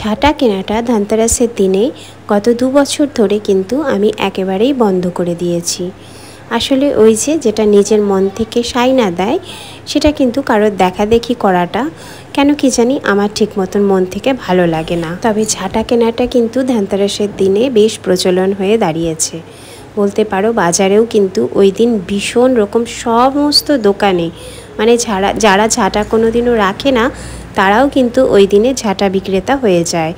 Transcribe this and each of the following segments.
ঝাঁটা কেনাটা ধনতেরাসের দিনে গত 2 বছর ধরে কিন্তু আমি একেবারেই বন্ধ করে দিয়েছি। আসলে ওই যেটা নিজের মন থেকে সাই না দেয় সেটা কিন্তু কারোর দেখাদেখি করাটা কেন কি জানি আমার ঠিক মতন মন থেকে ভালো লাগে না। তবে ঝাঁটা কেনাটা কিন্তু ধনতেরাসের দিনে বেশ প্রচলন হয়ে দাঁড়িয়েছে বলতে পারো। বাজারেও কিন্তু ওই দিন ভীষণ রকম সমস্ত দোকানে মানে যারা ঝাঁটা কোনো দিনও রাখে না তারাও কিন্তু ওই দিনে ঝাঁটা বিক্রেতা হয়ে যায়।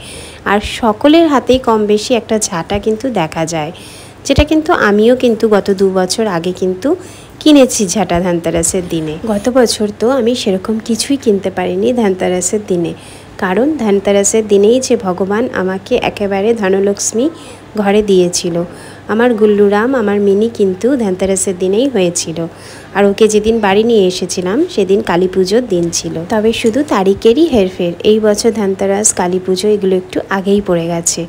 আর সকলের হাতেই কম বেশি একটা ঝাঁটা কিন্তু দেখা যায়, যেটা কিন্তু আমিও কিন্তু গত 2 বছর আগে কিন্তু কিনেছি ঝাঁটা ধনতেরাসের দিনে। গত বছর তো আমি সেরকম কিছুই কিনতে পারিনি ধনতেরাসের দিনে, কারণ ধনতেরাসের দিনেই যে ভগবান আমাকে একেবারে ধনলক্ষ্মী ঘরে দিয়েছিল। আমার গুল্লুরাম আমার মিনি কিন্তু ধনতেরাসের দিনেই হয়েছিল, আর ওকে যেদিন বাড়ি নিয়ে এসেছিলাম সেদিন কালী পুজোর দিন ছিল। তবে শুধু তারিখেরই হেরফের, এই বছর ধনতেরাস কালী পুজো এগুলো একটু আগেই পড়ে গেছে,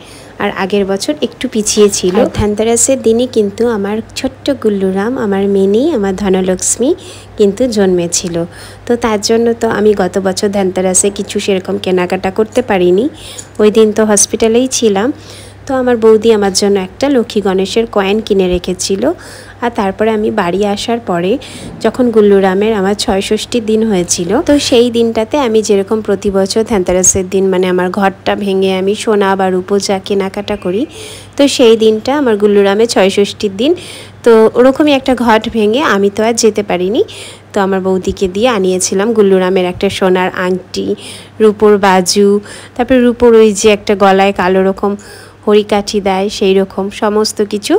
আর আগের বছর একটু পিছিয়ে ছিল। ধনতেরাসের দিনই কিন্তু আমার ছোট্ট গুল্লুরাম আমার মিনি আমার ধনলক্ষ্মী কিন্তু জন্মেছিল। তো তার জন্য তো আমি গত বছর ধনতেরাসে কিছু সেরকম কেনাকাটা করতে পারিনি, ওই দিন তো হসপিটালেই ছিলাম। তো আমার বৌদি আমার জন্য একটা লক্ষ্মী গণেশের কয়েন কিনে রেখেছিল। আর তারপরে আমি বাড়ি আসার পরে যখন গুল্লুরামের আমার ৬৬ দিন হয়েছিল, তো সেই দিনটাতে আমি যেরকম প্রতি বছর ধনতেরাসের দিন মানে আমার ঘরটা ভেঙে আমি সোনা বা রূপো যা কেনাকাটা করি, তো সেই দিনটা আমার গুল্লুরামের ৬৬ দিন। তো ওরকমই একটা ঘট ভেঙে আমি তো আর যেতে পারিনি, তো আমার বৌদিকে দিয়ে আনিয়েছিলাম গুল্লুরামের একটা সোনার আংটি, রূপোর বাজু, তারপরে রূপোর ওই যে একটা গলায় কালো রকম হরিকাঠি দেয় সেই রকম সমস্ত কিছু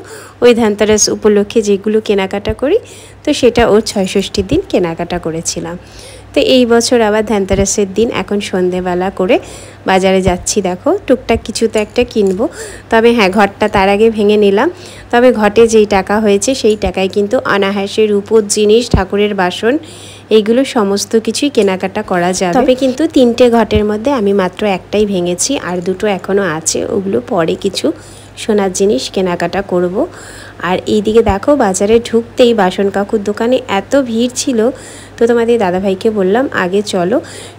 ওই ধনতেরাস উপলক্ষে যেগুলো কেনাকাটা করি, তো সেটা ওর ৬৬ দিন কেনাকাটা করেছিলাম। তো এই বছর আবার ধনতেরাসের দিন এখন সন্ধেবেলা করে বাজারে যাচ্ছি, দেখো টুকটাক কিছু তো একটা কিনবো। তবে হ্যাঁ, ঘরটা তার আগে ভেঙে নিলাম। তবে ঘটে যেই টাকা হয়েছে সেই টাকায় কিন্তু অনায়াসে রূপোর জিনিস, ঠাকুরের বাসন, এইগুলো সমস্ত কিছুই কেনাকাটা করা যাবে। তবে কিন্তু 3টে ঘটের মধ্যে আমি মাত্র একটাই ভেঙেছি, আর 2টো এখনও আছে, ওগুলো পরে কিছু সোনার জিনিস কেনাকাটা করব। আর এইদিকে দেখো বাজারে ঢুকতেই বাসন কাকুর দোকানে এত ভিড় ছিল, তো তোমাদের দাদাভাইকে বললাম আগে চলো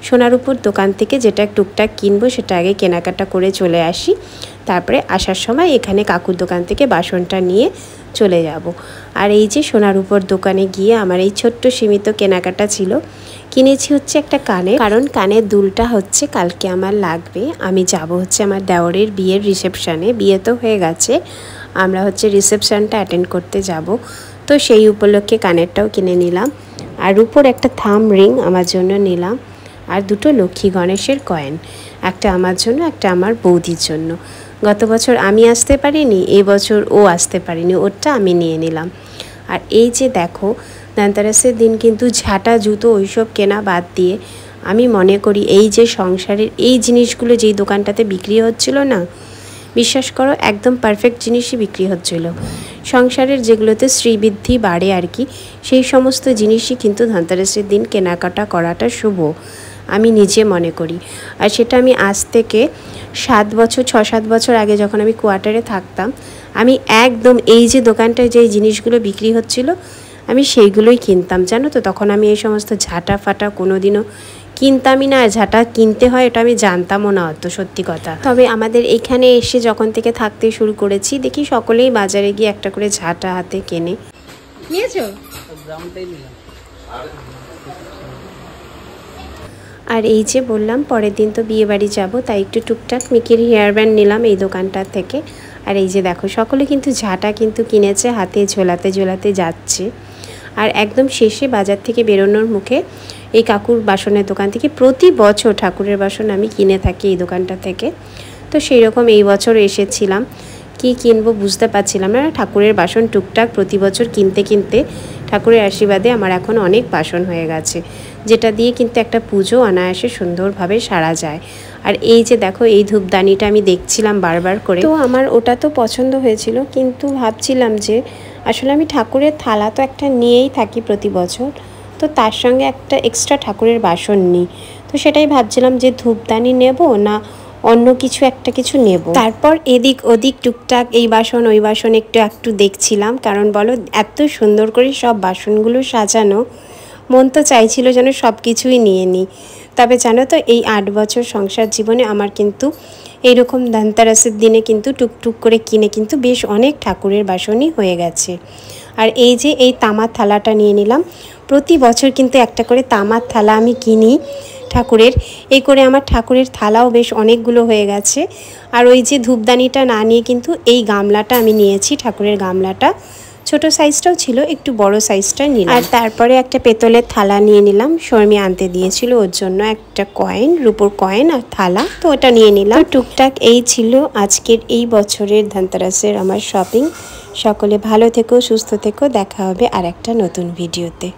সোনার উপর দোকান থেকে যেটা টুকটাক কিনবো সেটা আগে কেনাকাটা করে চলে আসি, তারপরে আসার সময় এখানে কাকুর দোকান থেকে বাসনটা নিয়ে চলে যাব। আর এই যে সোনার উপর দোকানে গিয়ে আমার এই ছোট্ট সীমিত কেনাকাটা ছিল। কিনেছি হচ্ছে একটা কানে, কারণ কানের দুলটা হচ্ছে কালকে আমার লাগবে। আমি যাব হচ্ছে আমার দেওরের বিয়ের রিসেপশানে, বিয়ে তো হয়ে গেছে, আমরা হচ্ছে রিসেপশানটা অ্যাটেন্ড করতে যাব, তো সেই উপলক্ষে কানেরটাও কিনে নিলাম। আর উপর একটা থাম রিং আমার জন্য নিলাম, আর 2টো লক্ষ্মী গণেশের কয়েন, একটা আমার জন্য একটা আমার বৌদির জন্য। গত বছর আমি আসতে পারিনি, এই বছর ও আসতে পারিনি, ওরটা আমি নিয়ে নিলাম। আর এই যে দেখো ধনতেরাসের দিন কিন্তু ঝাঁটা জুতো ওইসব কেনা বাদ দিয়ে আমি মনে করি এই যে সংসারের এই জিনিসগুলো যেই দোকানটাতে বিক্রি হচ্ছিল না, বিশ্বাস করো একদম পারফেক্ট জিনিসই বিক্রি হচ্ছিল। সংসারের যেগুলোতে শ্রীবৃদ্ধি বাড়ে আর কি, সেই সমস্ত জিনিসই কিন্তু ধনতেরাসের দিন কেনাকাটা করাটা শুভ আমি নিজে মনে করি। আর সেটা আমি আজ থেকে 6-7 বছর আগে যখন আমি কোয়ার্টারে থাকতাম, আমি একদম এই যে দোকানটায় যে জিনিসগুলো বিক্রি হচ্ছিল আমি সেইগুলোই কিনতাম, জানো তো। তখন আমি এই সমস্ত ঝাঁটা ফাটা কোনো দিনও কিনতামই না, ঝাঁটা কিনতে হয় এটা আমি জানতামও না অত, সত্যি কথা। তবে আমাদের এখানে এসে যখন থেকে থাকতে শুরু করেছি দেখি সকলেই বাজারে গিয়ে একটা করে ঝাঁটা হাতে কেনে। নিয়েছো? আর এই যে বললাম পরের দিন তো বিয়ে বাড়ি যাবো, তাই একটু টুকটাক মিকির হেয়ার ব্যান্ড নিলাম এই দোকানটা থেকে। আর এই যে দেখো সকলে কিন্তু ঝাঁটা কিন্তু কিনেছে, হাতে ঝোলাতে ঝোলাতে যাচ্ছে। আর একদম শেষে বাজার থেকে বেরোনোর মুখে এই কাকুর বাসনের দোকান থেকে প্রতি বছর ঠাকুরের বাসন আমি কিনে থাকি এই দোকানটা থেকে। তো সেই রকম এই বছর এসেছিলাম, কি কিনবো বুঝতে পারছিলাম না। ঠাকুরের বাসন টুকটাক প্রতি বছর কিনতে কিনতে ঠাকুরের আশীর্বাদে আমার এখন অনেক বাসন হয়ে গেছে, যেটা দিয়ে কিন্তু একটা পুজো অনায়াসে সুন্দরভাবে সারা যায়। আর এই যে দেখো এই ধূপদানিটা আমি দেখছিলাম বারবার করে, তো আমার ওটা তো পছন্দ হয়েছিল, কিন্তু ভাবছিলাম যে আসলে আমি ঠাকুরের থালা তো একটা নিয়েই থাকি প্রতি বছর, তো তার সঙ্গে একটা এক্সট্রা ঠাকুরের বাসন নিই। তো সেটাই ভাবছিলাম যে ধূপদানি নেব না অন্য কিছু একটা কিছু নেব। তারপর এদিক ওদিক টুকটাক এই বাসন ওই বাসন একটু দেখছিলাম, কারণ বলো এত সুন্দর করে সব বাসনগুলো সাজানো, মন তো চাইছিল যেন সব কিছুই নিয়ে নিই। তবে জানো তো এই 8 বছর সংসার জীবনে আমার কিন্তু এইরকম ধনতেরাসের দিনে কিন্তু টুকটুক করে কিনে কিন্তু বেশ অনেক ঠাকুরের বাসনই হয়ে গেছে। আর এই যে এই তামার থালাটা নিয়ে নিলাম। প্রতি বছর কিন্তু একটা করে তামার থালা আমি কিনি ঠাকুরের, এই করে আমার ঠাকুরের থালাও বেশ অনেকগুলো হয়ে গেছে। আর ওই যে ধূপদানিটা না নিয়ে কিন্তু এই গামলাটা আমি নিয়েছি, ঠাকুরের গামলাটা ছোট সাইজটাও ছিল, একটু বড় সাইজটা নিলাম। আর তারপরে একটা পেতলের থালা নিয়ে নিলাম, শর্মি আনতে দিয়েছিল ওর জন্য একটা কয়েন, রূপোর কয়েন আর থালা, তো ওটা নিয়ে নিলাম। টুকটাক এই ছিল আজকের এই বছরের ধনতেরাসের আমার শপিং। সকলে ভালো থেকো, সুস্থ থেকো, দেখা হবে আর একটা নতুন ভিডিওতে।